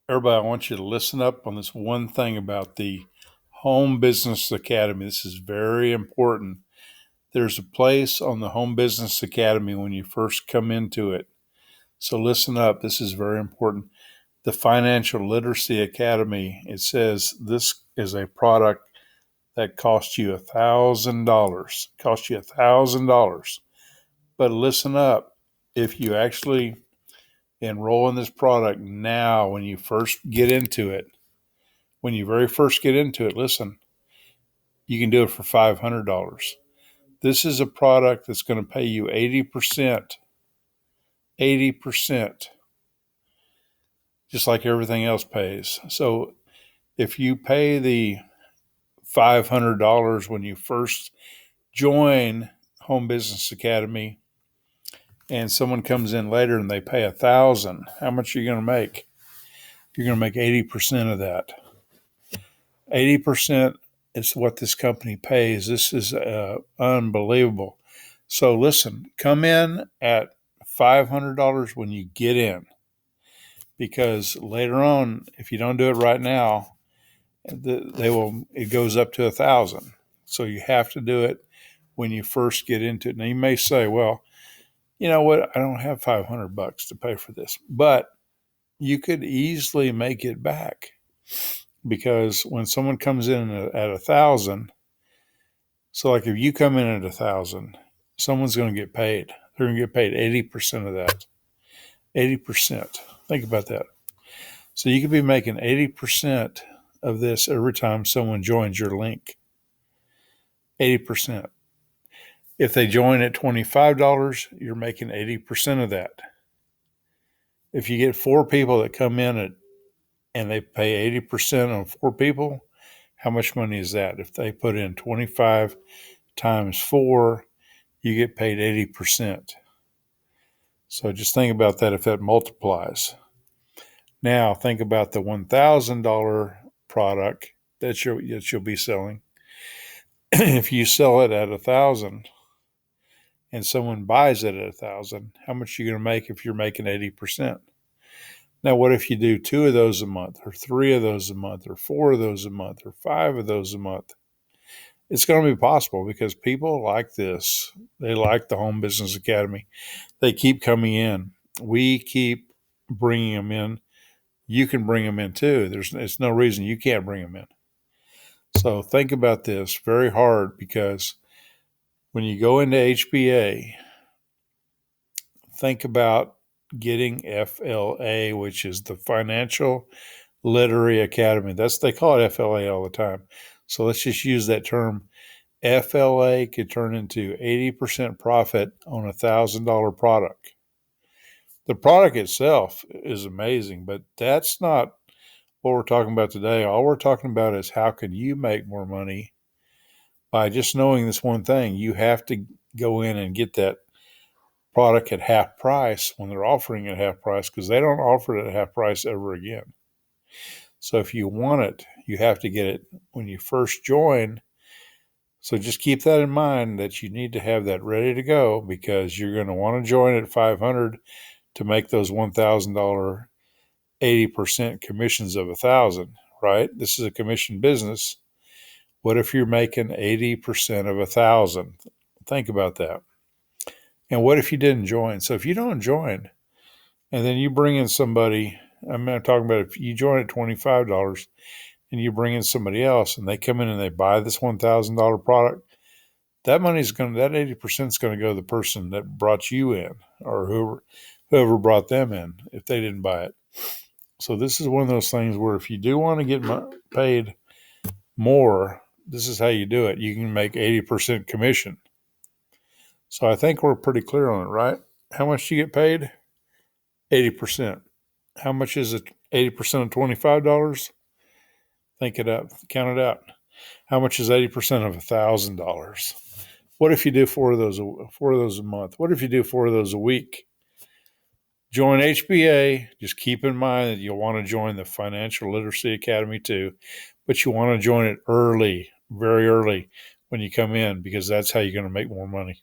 Everybody, I want you to listen up on this one thing about the Home Business Academy. This is very important. There's a place on the Home Business Academy when you first come into it. So listen up. This is very important. The Financial Literacy Academy, it says this is a product that costs you $1,000. Costs you $1,000. But listen up. If you actually enroll in this product now, when you first get into it, when you very first get into it, listen, you can do it for $500. This is a product that's going to pay you 80%, 80%, just like everything else pays. So if you pay the $500 when you first join Home Business Academy and someone comes in later and they pay $1,000, how much are you going to make? You're going to make 80% of that. 80% is what this company pays. This is unbelievable. So listen, come in at $500 when you get in, because later on, if you don't do it right now, it goes up to $1,000. So you have to do it when you first get into it. Now you may say, well, you know what? I don't have $500 to pay for this, but you could easily make it back. Because when someone comes in at $1,000, so like if you come in at $1,000, someone's going to get paid. They're going to get paid 80% of that. 80%. Think about that. So you could be making 80% of this every time someone joins your link. 80%. If they join at $25, you're making 80% of that. If you get 4 people that come in and they pay 80% on 4 people, how much money is that? If they put in 25 times 4, you get paid 80%. So just think about that if that multiplies. Now think about the $1,000 product that you'll be selling. If you sell it at $1,000 and someone buys it at $1,000, how much are you going to make if you're making 80%? Now, what if you do 2 of those a month, or 3 of those a month, or 4 of those a month, or 5 of those a month? It's going to be possible because people like this. They like the Home Business Academy. They keep coming in. We keep bringing them in. You can bring them in too. There's no reason you can't bring them in. So think about this very hard, because when you go into HBA, think about getting FLA, which is the Financial Literacy Academy. They call it FLA all the time. So let's just use that term. FLA could turn into 80% profit on a $1,000 product. The product itself is amazing, but that's not what we're talking about today. All we're talking about is how can you make more money by just knowing this one thing. You have to go in and get that product at half price when they're offering it at half price, because they don't offer it at half price ever again. So if you want it, you have to get it when you first join. So just keep that in mind, that you need to have that ready to go, because you're going to want to join at $500 to make those $1,000 80% commissions of $1,000, right? This is a commission business. What if you're making 80% of $1,000? Think about that. And what if you didn't join? So if you don't join, and then you bring in somebody, I'm not talking about if you join at $25 and you bring in somebody else and they come in and they buy this $1,000 product, that 80% is going to go to the person that brought you in, or whoever brought them in, if they didn't buy it. So this is one of those things where if you do want to get paid more, this is how you do it. You can make 80% commission. So I think we're pretty clear on it, right? How much do you get paid? 80%. How much is it? 80% of $25? Think it up. Count it out. How much is 80% of $1,000? What if you do 4 of those a month? What if you do 4 of those a week? Join HBA. Just keep in mind that you'll want to join the Financial Literacy Academy too, but you want to join it early, very early when you come in, because that's how you're going to make more money.